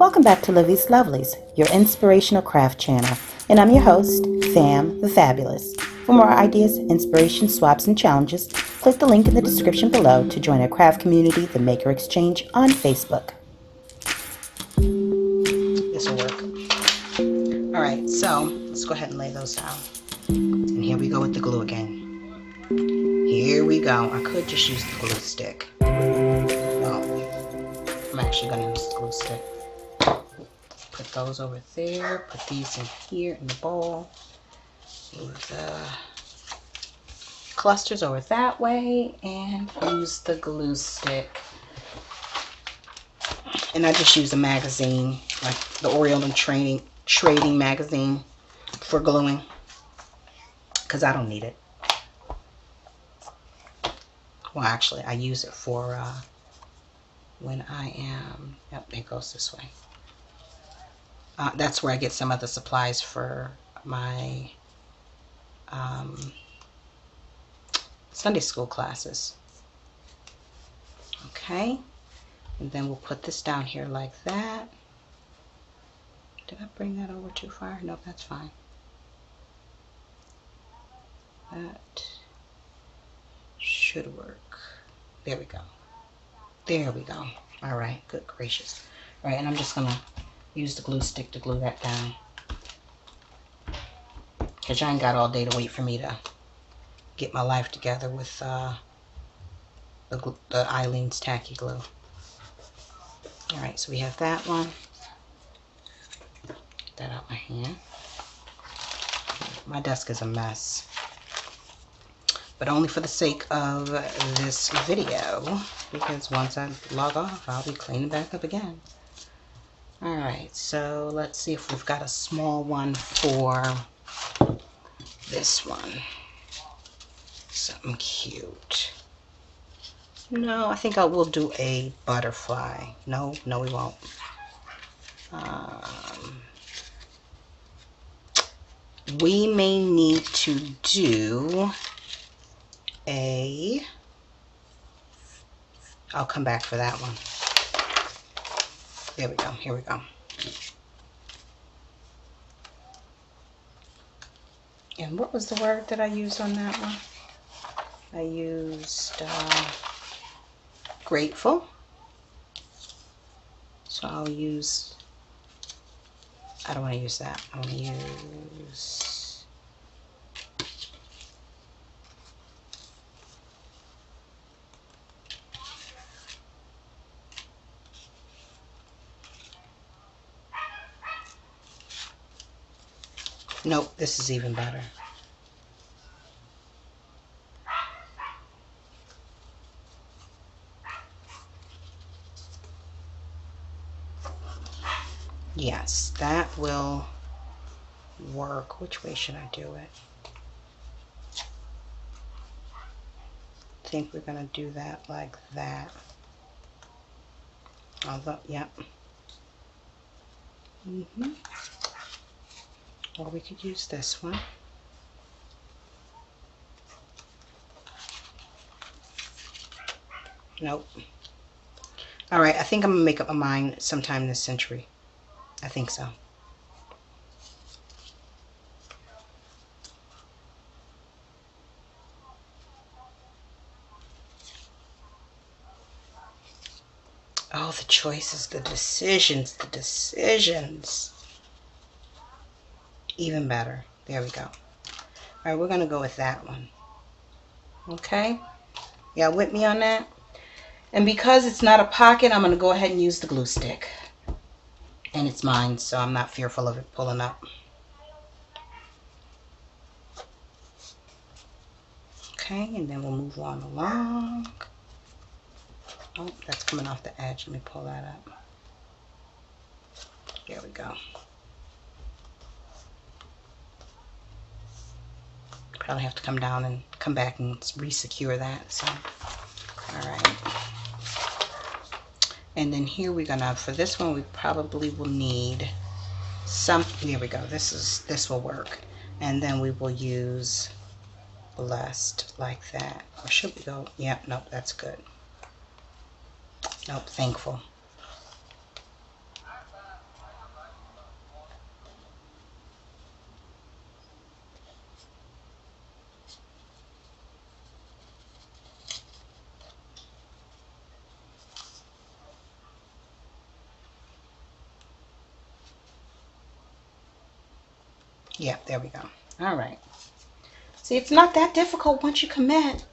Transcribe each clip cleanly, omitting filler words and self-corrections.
Welcome back to Livie's Lovelies, your inspirational craft channel, and I'm your host, Fam the Fabulous. For more ideas, inspiration, swaps, and challenges, click the link in the description below to join our craft community, the Maker Exchange, on Facebook. This will work. Alright, so let's go ahead and lay those down. And here we go with the glue again. Here we go. I could just use the glue stick. Well, I'm actually going to use the glue stick. Put those over there, put these in here in the bowl. Move the clusters over that way and use the glue stick. And I just use a magazine, like the Oriental Trading magazine for gluing, because I don't need it. Well, actually, I use it for when I am, yep, it goes this way. That's where I get some of the supplies for my Sunday school classes. Okay, and then we'll put this down here like that. Did I bring that over too far? No, that's fine. That should work. There we go. There we go. All right, good gracious. All right, and I'm just gonna use the glue stick to glue that down, because I ain't got all day to wait for me to get my life together with the Eileen's tacky glue. All right, so we have that one. Get that out my hand. My desk is a mess, but only for the sake of this video, because once I log off, I'll be cleaning back up again. All right, so let's see if we've got a small one for this one. Something cute. No, I think I will do a butterfly. No, we won't. We may need to do a... I'll come back for that one. There we go. Here we go. And what was the word that I used on that one? I used grateful. So I'll use... I don't want to use that. I want to use... Nope, this is even better. Yes, that will work. Which way should I do it? I think we're going to do that like that. Although, yep. Or we could use this one. Nope. Alright, I think I'm going to make up my mind sometime this century. I think so. Oh, the choices, the decisions, the decisions. Even better. There we go. Alright, we're going to go with that one. Okay? Y'all with me on that? And because it's not a pocket, I'm going to go ahead and use the glue stick. And it's mine, so I'm not fearful of it pulling up. Okay, and then we'll move on along. Oh, that's coming off the edge. Let me pull that up. There we go. Probably have to come down and come back and re-secure that. So, all right. And then here we're gonna, for this one, we probably will need some, here we go. This will work. And then we will use blessed like that. Or should we go, yep, nope, that's good. Nope, thankful. Yeah, there we go. All right. See, it's not that difficult once you commit.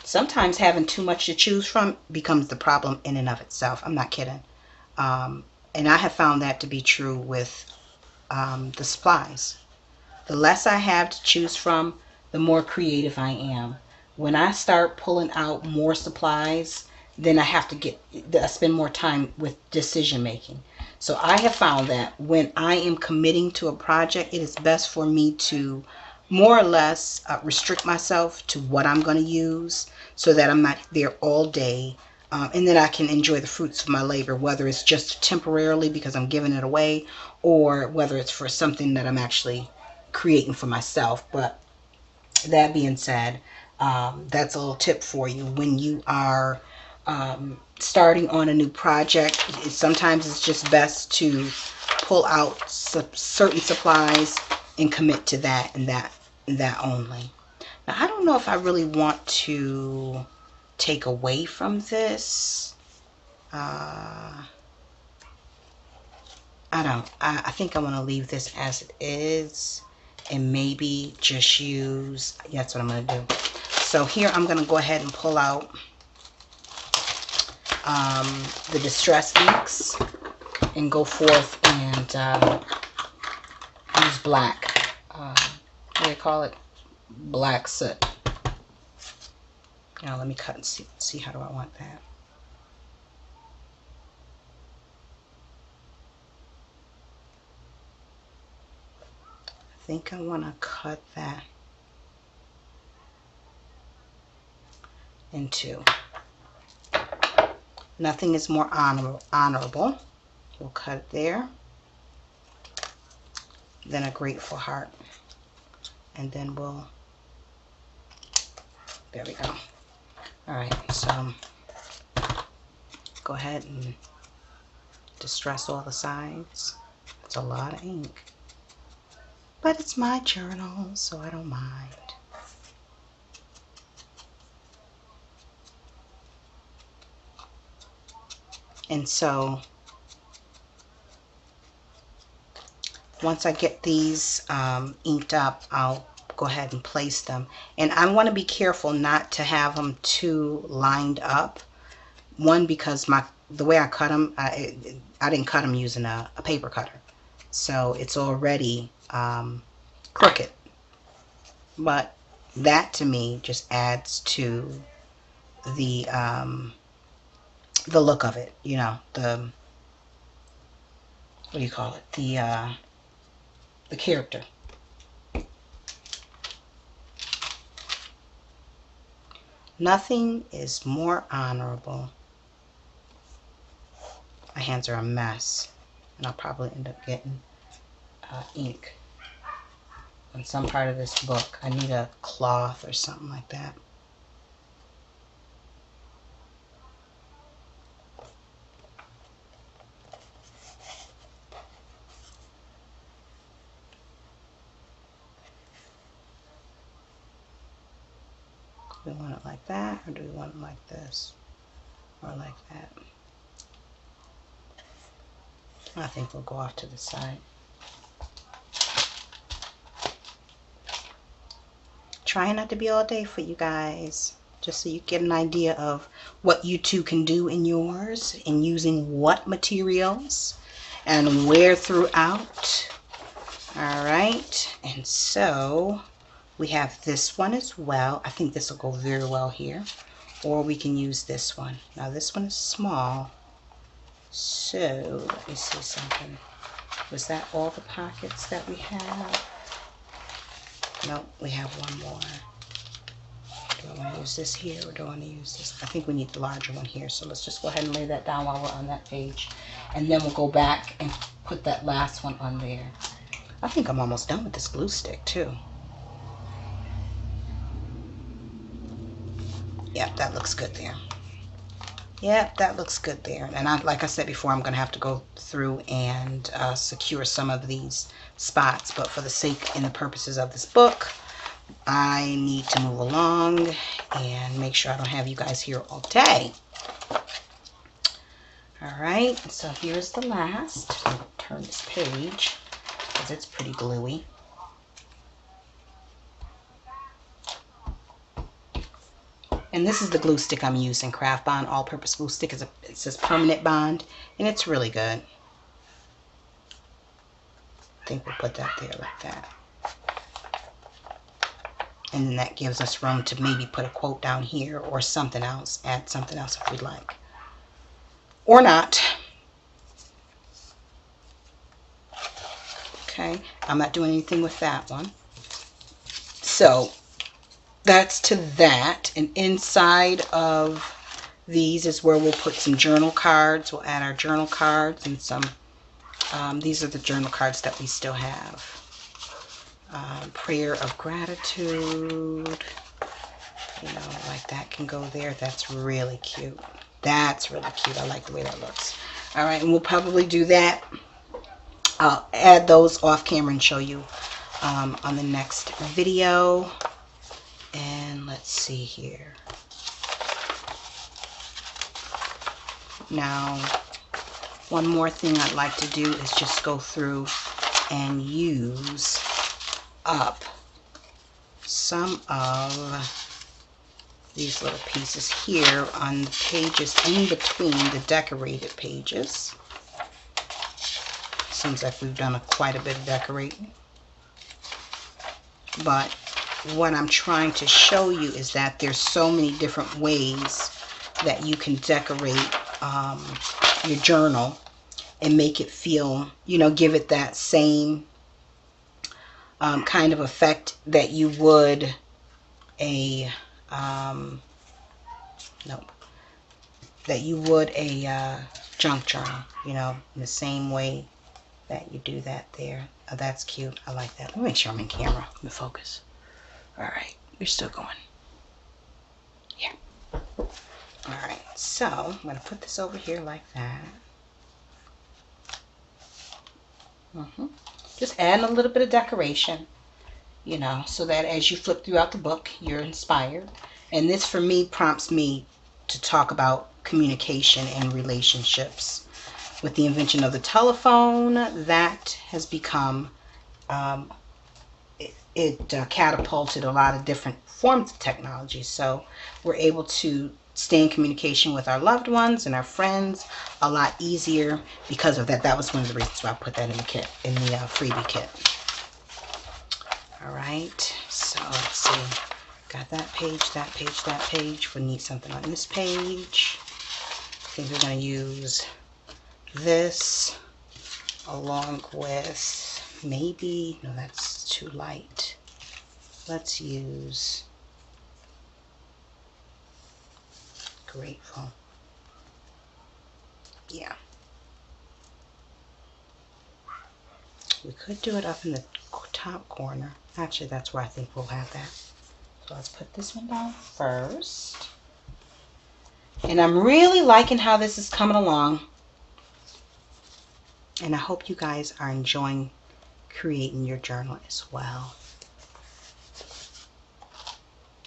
Sometimes having too much to choose from becomes the problem in and of itself. I'm not kidding. And I have found that to be true with the supplies. The less I have to choose from, the more creative I am. When I start pulling out more supplies, then I spend more time with decision making. So I have found that when I am committing to a project, it is best for me to more or less restrict myself to what I'm going to use so that I'm not there all day. And then I can enjoy the fruits of my labor, whether it's just temporarily because I'm giving it away or whether it's for something that I'm actually creating for myself. But that being said, that's a little tip for you when you are starting on a new project. Sometimes it's just best to pull out certain supplies and commit to that and that only. Now, I don't know if I really want to take away from this. I think I want to leave this as it is and maybe just use, that's what I'm going to do. So here I'm going to go ahead and pull out the Distress inks and go forth and use black, what do they call it? Black soot. Now let me cut and see how do I want that. I think I want to cut that in two. Nothing is more honorable. We'll cut it there. Then a grateful heart. And then we'll, there we go. All right, so go ahead and distress all the sides. It's a lot of ink. But it's my journal, so I don't mind. And so once I get these inked up, I'll go ahead and place them. And I want to be careful not to have them too lined up. One, because the way I cut them, I didn't cut them using a paper cutter. So it's already crooked. But that to me just adds to the look of it, you know, what do you call it? The character. Nothing is more honorable. My hands are a mess, and I'll probably end up getting ink on some part of this book. I need a cloth or something like that. Do we want it like that, or do we want it like this, or like that? I think we'll go off to the side. Trying not to be all day for you guys, just so you get an idea of what you two can do in yours and using what materials and where throughout. All right, and so we have this one as well. I think this will go very well here, or we can use this one. Now this one is small, so let me see something. Was that all the pockets that we have? Nope, we have one more. Do I want to use this here, or do I want to use this? I think we need the larger one here, so let's just go ahead and lay that down while we're on that page. And then we'll go back and put that last one on there. I think I'm almost done with this glue stick too. Yep, that looks good there. Yep, that looks good there. And like I said before, I'm going to have to go through and secure some of these spots. But for the sake and the purposes of this book, I need to move along and make sure I don't have you guys here all day. All right, so here's the last. I'll turn this page because it's pretty gluey. And this is the glue stick I'm using, Craft Bond All-Purpose Glue Stick. It says Permanent Bond, and it's really good. I think we'll put that there like that. And then that gives us room to maybe put a quote down here or something else, add something else if we'd like. Or not. Okay, I'm not doing anything with that one. So that's to that. And inside of these is where we'll put some journal cards. We'll add our journal cards and some, these are the journal cards that we still have. Prayer of gratitude, you know, like that can go there. That's really cute. That's really cute. I like the way that looks. All right, and we'll probably do that. I'll add those off camera and show you on the next video. And let's see here. Now, one more thing I'd like to do is just go through and use up some of these little pieces here on the pages in between the decorated pages. Seems like we've done quite a bit of decorating. But what I'm trying to show you is that there's so many different ways that you can decorate your journal and make it feel, you know, give it that same kind of effect that you would a junk journal, you know, in the same way that you do that there. Oh, that's cute. I like that. Let me make sure I'm in camera. Let me focus. All right, you're still going. Yeah. All right, so I'm going to put this over here like that. Just adding a little bit of decoration, you know, so that as you flip throughout the book, you're inspired. And this, for me, prompts me to talk about communication and relationships. With the invention of the telephone, that has become, it catapulted a lot of different forms of technology. So we're able to stay in communication with our loved ones and our friends a lot easier because of that. That was one of the reasons why I put that in the kit, in the freebie kit. All right, so let's see. Got that page, that page, that page. We need something on this page. I think we're going to use this along with maybe, no, that's too light. Let's use Grateful. Yeah. We could do it up in the top corner. Actually, that's where I think we'll have that. So let's put this one down first. And I'm really liking how this is coming along. And I hope you guys are enjoying creating your journal as well.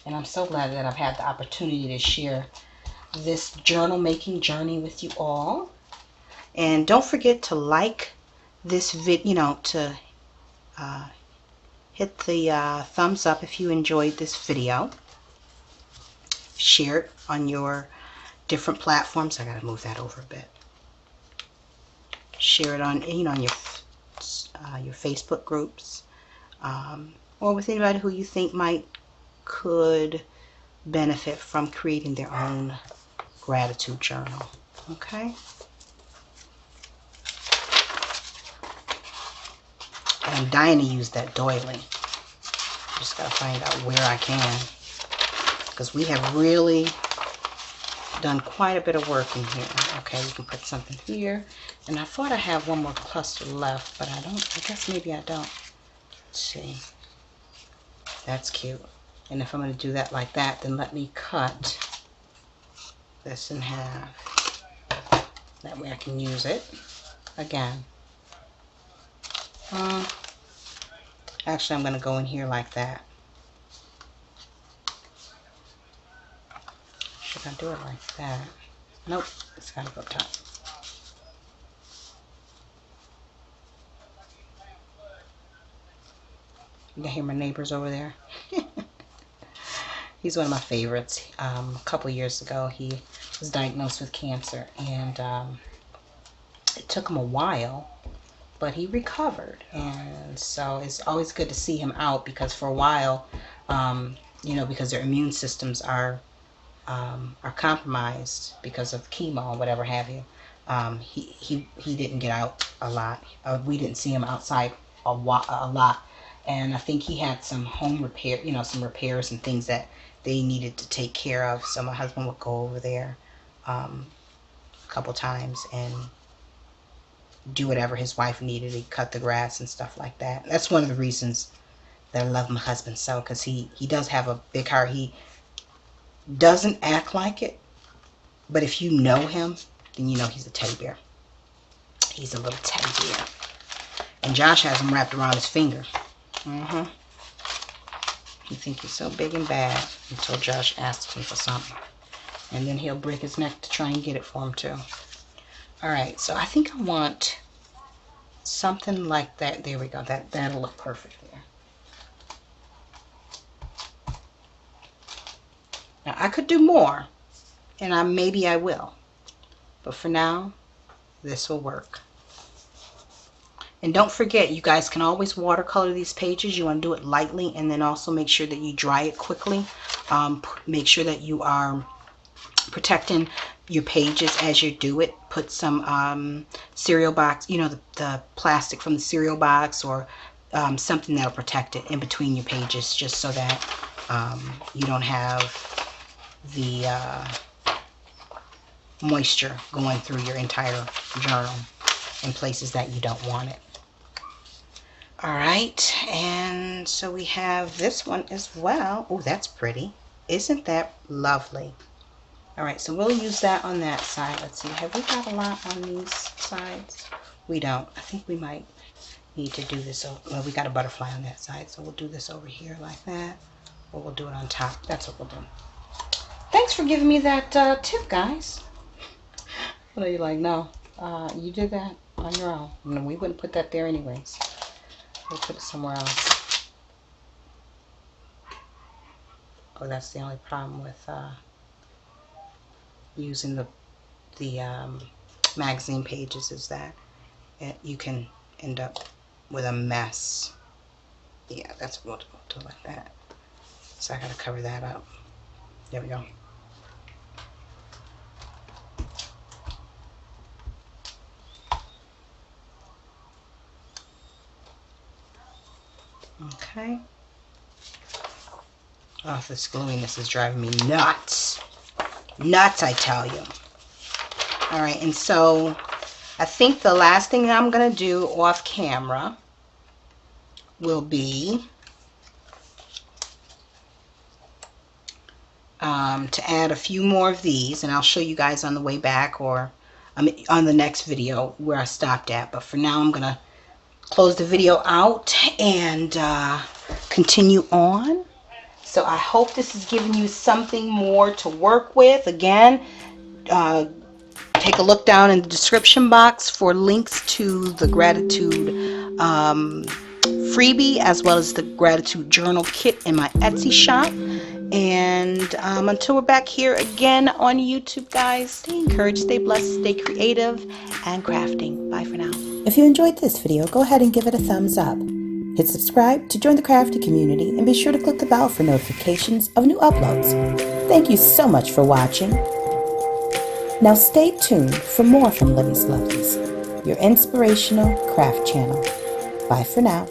And I'm so glad that I've had the opportunity to share this journal making journey with you all. And don't forget to like this video, you know, to hit the thumbs up if you enjoyed this video. Share it on your different platforms. I gotta move that over a bit. Share it on, you know, on your Facebook groups, or with anybody who you think could benefit from creating their own gratitude journal. Okay. And I'm dying to use that doily. Just gotta find out where I can, because we have really done quite a bit of work in here. Okay, we can put something here, and I thought I had one more cluster left, but I don't. I guess maybe I don't. Let's see. That's cute. And if I'm going to do that like that, then let me cut this in half. That way I can use it again. Actually, I'm going to go in here like that. Should I do it like that? Nope, it's got to go top. You can hear my neighbors over there. He's one of my favorites. A couple years ago, he was diagnosed with cancer, and it took him a while, but he recovered. And so it's always good to see him out, because for a while, you know, because their immune systems are compromised because of chemo or whatever have you. He didn't get out a lot. We didn't see him outside a lot. And I think he had some home repair, you know, some repairs and things that they needed to take care of. So my husband would go over there a couple times and do whatever his wife needed. He'd cut the grass and stuff like that. That's one of the reasons that I love my husband so, because he does have a big heart. He doesn't act like it, but if you know him, then you know he's a teddy bear. He's a little teddy bear. And Josh has him wrapped around his finger. He thinks he's so big and bad until Josh asks him for something. And then he'll break his neck to try and get it for him too. Alright, so I think I want something like that. There we go. That'll look perfect there. Now I could do more, and maybe I will. But for now, this will work. And don't forget, you guys can always watercolor these pages. You want to do it lightly, and then also make sure that you dry it quickly. Make sure that you are protecting your pages as you do it. Put some cereal box, you know, the plastic from the cereal box, or something that'll protect it in between your pages, just so that you don't have the moisture going through your entire journal in places that you don't want it. Alright, and so we have this one as well. Oh, that's pretty. Isn't that lovely? Alright, so we'll use that on that side. Let's see, have we got a lot on these sides? We don't. I think we might need to do this. Well, we got a butterfly on that side, so we'll do this over here like that. Or we'll do it on top. That's what we'll do. Thanks for giving me that tip, guys. I know you're like, no, you did that on your own. No, we wouldn't put that there anyways. We'll put it somewhere else. Oh, that's the only problem with using the magazine pages, is that you can end up with a mess. Yeah, that's what we'll do like that. So I gotta cover that up. There we go. Okay. Oh, this gluiness is driving me nuts. Nuts, I tell you. Alright, and so I think the last thing I'm going to do off camera will be to add a few more of these, and I'll show you guys on the way back, or on the next video where I stopped at. But for now, I'm going to close the video out and continue on. So I hope this is giving you something more to work with. Again, take a look down in the description box for links to the gratitude freebie, as well as the gratitude journal kit in my Etsy shop. And until we're back here again on YouTube, guys, stay encouraged, stay blessed, stay creative, and crafting. Bye for now. If you enjoyed this video, go ahead and give it a thumbs up. Hit subscribe to join the crafty community, and be sure to click the bell for notifications of new uploads. Thank you so much for watching. Now stay tuned for more from Livie's Lovelies, your inspirational craft channel. Bye for now.